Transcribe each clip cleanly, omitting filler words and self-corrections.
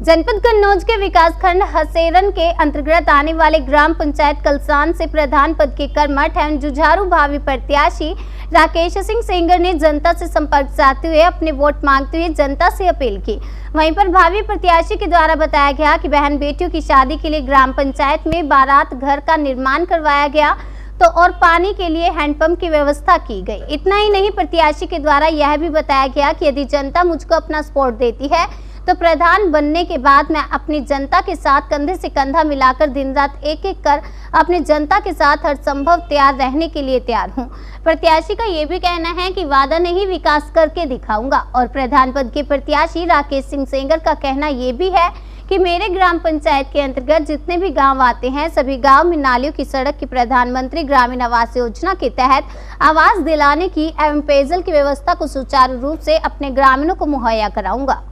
जनपद कन्नौज के विकासखंड हसेरन के अंतर्गत आने वाले ग्राम पंचायत कलसान से प्रधान पद के कर्मठ एवं जुझारू भावी प्रत्याशी राकेश सिंह सेंगर ने जनता से संपर्क साधते हुए अपने वोट मांगते हुए जनता से अपील की। वहीं पर भावी प्रत्याशी के द्वारा बताया गया कि बहन बेटियों की शादी के लिए ग्राम पंचायत में बारात घर का निर्माण करवाया गया तो और पानी के लिए हैंडपंप की व्यवस्था की गई। इतना ही नहीं, प्रत्याशी के द्वारा यह भी बताया गया कि यदि जनता मुझको अपना सपोर्ट देती है तो प्रधान बनने के बाद मैं अपनी जनता के साथ कंधे से कंधा मिलाकर दिन रात एक एक कर अपनी जनता के साथ हर संभव तैयार रहने के लिए तैयार हूं। प्रत्याशी का ये भी कहना है कि वादा नहीं विकास करके दिखाऊंगा। और प्रधान पद के प्रत्याशी राकेश सिंह सेंगर का कहना ये भी है कि मेरे ग्राम पंचायत के अंतर्गत जितने भी गांव आते हैं सभी गांव में नालियों की सड़क की प्रधानमंत्री ग्रामीण आवास योजना के तहत आवास दिलाने की एवं पेयजल की व्यवस्था को सुचारू रूप से अपने ग्रामीणों को मुहैया कराऊंगा।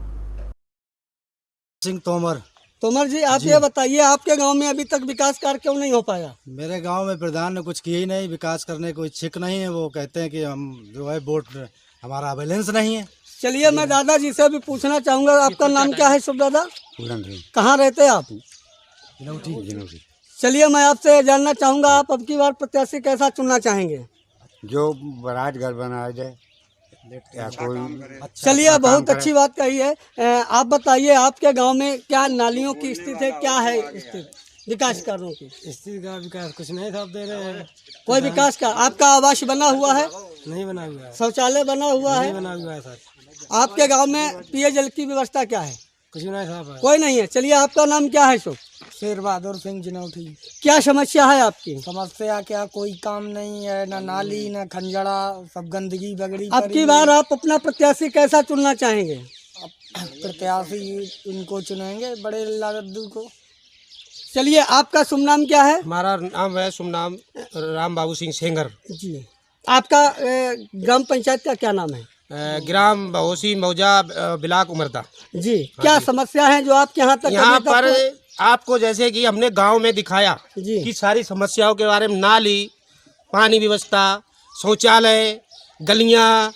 सिंह तोमर जी, आप ये बताइए आपके गांव में अभी तक विकास कार्य क्यों नहीं हो पाया? मेरे गांव में प्रधान ने कुछ किया ही नहीं, विकास करने को इच्छुक नहीं है। वो कहते हैं कि हम जो है वोट हमारा बैलेंस नहीं है। चलिए मैं दादाजी से भी पूछना चाहूंगा, आपका नाम क्या है शुभ दादा? कहाँ रहते हैं आप? चलिए मैं आपसे जानना चाहूंगा, आप अब की बार प्रत्याशी कैसा चुनना चाहेंगे? जो बारात घर बनाया जाए या कोई चलिए बहुत अच्छी बात कही है। आप बताइए आपके गांव में क्या नालियों की स्थिति है, क्या है स्थिति विकास कार्यों की? स्थिति का विकास कुछ नहीं साहब दे रहे हैं। कोई विकास का आपका आवास बना हुआ है? नहीं बना हुआ है। शौचालय बना हुआ है? बना हुआ है सर। आपके गांव में पेयजल की व्यवस्था क्या है? कुछ नहीं साहब, कोई नहीं है। चलिए आपका नाम क्या है? शुभ शेर बहादुर सिंह जनौठी। क्या समस्या है आपकी? समस्या क्या, कोई काम नहीं है, ना नाली ना खंजड़ा, सब गंदगी बगड़ी। अब की बार आप अपना प्रत्याशी कैसा चुनना चाहेंगे? प्रत्याशी इनको चुनेंगे, बड़े लालू को। चलिए आपका शुभ नाम क्या है? हमारा नाम है शुभ नाम राम बाबू सिंह सेंगर जी। आपका ग्राम पंचायत का क्या नाम है? ग्राम बहोसी मौजा ब्लाक उमरदा जी। क्या समस्या है जो आपके यहाँ तक? यहाँ पर आपको जैसे कि हमने गांव में दिखाया जी कि सारी समस्याओं के बारे में, नाली, पानी व्यवस्था, शौचालय, गलियां,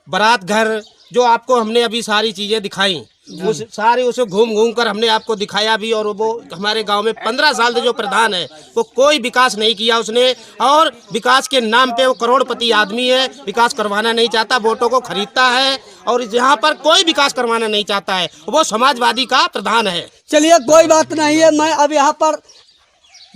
बारात घर, जो आपको हमने अभी सारी चीज़ें दिखाई, उस सारे उसे घूम घूम कर हमने आपको दिखाया भी। और वो हमारे गांव में 15 साल से जो प्रधान है वो कोई विकास नहीं किया उसने, और विकास के नाम पे वो करोड़पति आदमी है, विकास करवाना नहीं चाहता, वोटों को खरीदता है और यहाँ पर कोई विकास करवाना नहीं चाहता है। वो समाजवादी का प्रधान है। चलिए कोई बात नहीं है, मैं अब यहाँ पर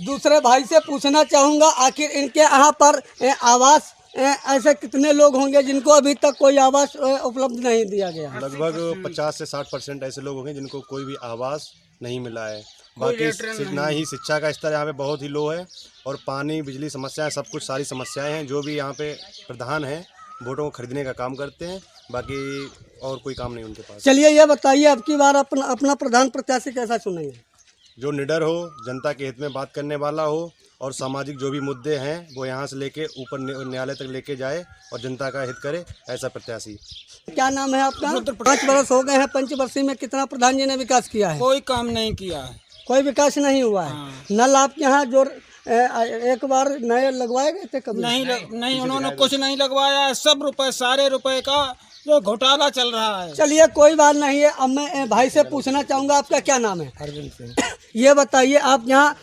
दूसरे भाई से पूछना चाहूँगा, आखिर इनके यहाँ पर आवास ऐसे कितने लोग होंगे जिनको अभी तक कोई आवास उपलब्ध नहीं दिया गया? लगभग 50 से 60% ऐसे लोग होंगे जिनको कोई भी आवास नहीं मिला है। बाकी ना ही शिक्षा का स्तर यहाँ पे बहुत ही लो है, और पानी, बिजली समस्याएं, सब कुछ सारी समस्याएं हैं। जो भी यहाँ पे प्रधान हैं वोटों को खरीदने का काम करते हैं, बाकी और कोई काम नहीं उनके पास। चलिए ये बताइए अब की बार अपना प्रधान प्रत्याशी कैसा चुनेंगे? जो निडर हो, जनता के हित में बात करने वाला हो, और सामाजिक जो भी मुद्दे हैं वो यहाँ से लेके ऊपर न्यायालय तक लेके जाए और जनता का हित करे, ऐसा प्रत्याशी। क्या नाम है आपका? 5 वर्ष हो गए हैं, पंचवर्षीय में कितना प्रधान जी ने विकास किया है? कोई काम नहीं किया है, कोई विकास नहीं हुआ है। नल आपके यहाँ जो एक बार नए लगवाए गए थे कभी? नहीं उन्होंने कुछ नहीं लगवाया। सब रुपए, सारे रुपए का जो घोटाला चल रहा है। चलिए कोई बात नहीं है। अब मैं भाई से पूछना चाहूँगा, आपका क्या नाम है? अर्जुन सिंह। ये बताइए आप यहाँ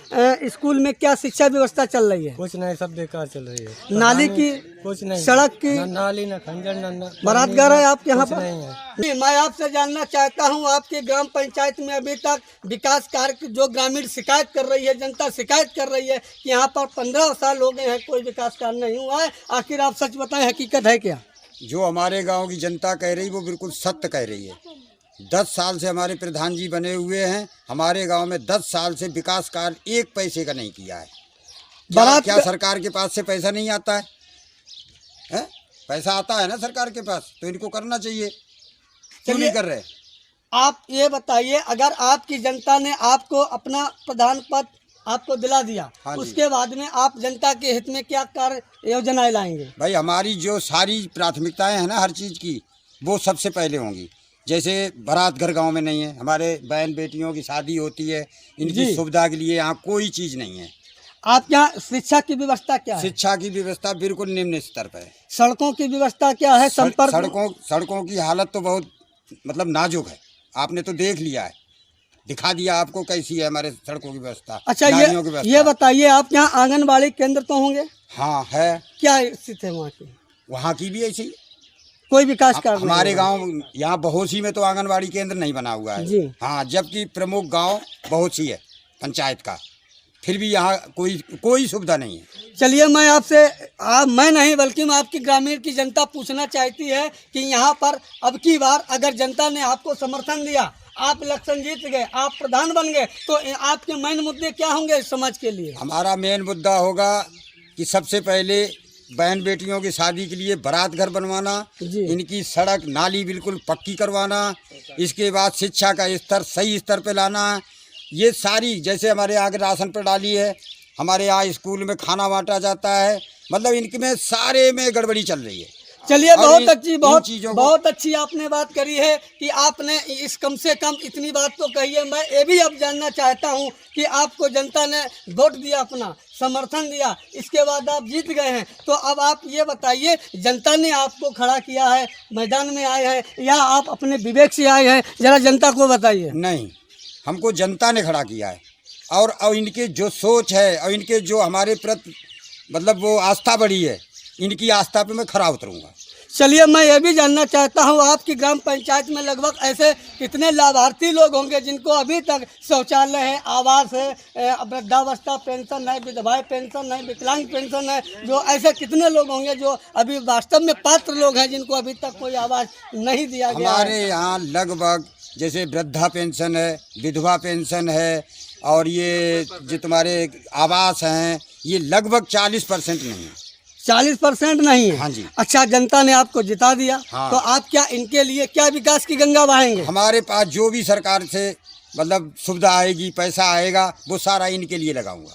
स्कूल में क्या शिक्षा व्यवस्था चल रही है? कुछ नहीं, सब बेकार चल रही है। नाली की, कुछ नहीं, सड़क की, नाली ना खंजर ना बारात घर है आपके यहाँ पर? नहीं है। मैं आपसे जानना चाहता हूँ, आपकी ग्राम पंचायत में अभी तक विकास कार्य की जो ग्रामीण शिकायत कर रही है, जनता शिकायत कर रही है कि यहाँ पर 15 साल हो गए हैं कोई विकास कार्य नहीं हुआ है, आखिर आप सच बताएं, हकीकत है क्या? जो हमारे गांव की जनता कह रही वो बिल्कुल सत्य कह रही है। 10 साल से हमारे प्रधान जी बने हुए हैं, हमारे गांव में 10 साल से विकास कार्य 1 पैसे का नहीं किया है। क्या सरकार के पास से पैसा नहीं आता है? पैसा आता है ना सरकार के पास, तो इनको करना चाहिए, क्यों नहीं कर रहे? आप ये बताइए, अगर आपकी जनता ने आपको अपना प्रधान पद आपको दिला दिया, हाँ, उसके बाद में आप जनता के हित में क्या कार्य योजनाएं लाएंगे? भाई हमारी जो सारी प्राथमिकताएं हैं ना हर चीज़ की, वो सबसे पहले होंगी। जैसे बारात घर गांव में नहीं है, हमारे बहन बेटियों की शादी होती है, इनकी सुविधा के लिए यहाँ कोई चीज़ नहीं है। आप यहाँ शिक्षा की व्यवस्था क्या है? शिक्षा की व्यवस्था बिल्कुल निम्न स्तर पर है। सड़कों की व्यवस्था क्या है? संपर्क सड़कों की हालत तो बहुत मतलब नाजुक है, आपने तो देख लिया है। दिखा दिया आपको कैसी है हमारे सड़कों की व्यवस्था। अच्छा, नालियों की व्यवस्था। ये बताइए, आप यहाँ आंगनबाड़ी केंद्र तो होंगे? हाँ है, क्या स्थिति है वहाँ की? वहाँ की भी ऐसी। कोई विकास कार्य नहीं हमारे हुआ? गांव यहाँ बहोसी में तो आंगनबाड़ी केंद्र नहीं बना हुआ है जी। हाँ, जबकि प्रमुख गांव बहोसी है पंचायत का, फिर भी यहाँ कोई सुविधा नहीं है। चलिए, मैं आपसे मैं नहीं बल्कि मैं आपकी ग्रामीण की जनता पूछना चाहती है कि यहाँ पर अब की बार अगर जनता ने आपको समर्थन दिया, आप इलेक्शन जीत गए, आप प्रधान बन गए, तो आपके मेन मुद्दे क्या होंगे समाज के लिए? हमारा मेन मुद्दा होगा कि सबसे पहले बहन बेटियों की शादी के लिए बारात घर बनवाना, जी। इनकी सड़क नाली बिल्कुल पक्की करवाना, इसके बाद शिक्षा का स्तर सही स्तर पे लाना। ये सारी, जैसे हमारे यहाँ के राशन प्रणाली है, हमारे यहाँ स्कूल में खाना बांटा जाता है, मतलब इनके में सारे में गड़बड़ी चल रही है। चलिए, और बहुत इन अच्छी, चीज़ों को- बहुत अच्छी आपने बात करी है कि आपने इस कम से कम इतनी बात तो कही है। मैं ये भी अब जानना चाहता हूँ कि आपको जनता ने वोट दिया, अपना समर्थन दिया, इसके बाद आप जीत गए हैं, तो अब आप ये बताइए, जनता ने आपको खड़ा किया है, मैदान में आए हैं, या आप अपने विवेक से आए हैं? जरा जनता को बताइए। नहीं, हमको जनता ने खड़ा किया है, और इनके जो सोच है और इनके जो हमारे प्रति मतलब वो आस्था बढ़ी है, इनकी आस्था पे मैं खरा उतरूंगा। चलिए, मैं ये भी जानना चाहता हूँ, आपकी ग्राम पंचायत में लगभग ऐसे कितने लाभार्थी लोग होंगे जिनको अभी तक शौचालय है, आवास है, वृद्धावस्था पेंशन है, विधवा पेंशन है, विकलांग पेंशन है, जो ऐसे कितने लोग होंगे जो अभी वास्तव में पात्र लोग हैं जिनको अभी तक कोई आवास नहीं दिया गया है? हमारे यहाँ लगभग जैसे वृद्धा पेंशन है, विधवा पेंशन है, और ये जो तुम्हारे आवास हैं, ये लगभग 40% नहीं है। 40% नहीं है? हाँ जी। अच्छा, जनता ने आपको जिता दिया, हाँ। तो आप क्या इनके लिए क्या विकास की गंगा बहाएंगे? हमारे पास जो भी सरकार से मतलब सुविधा आएगी, पैसा आएगा, वो सारा इनके लिए लगाऊंगा।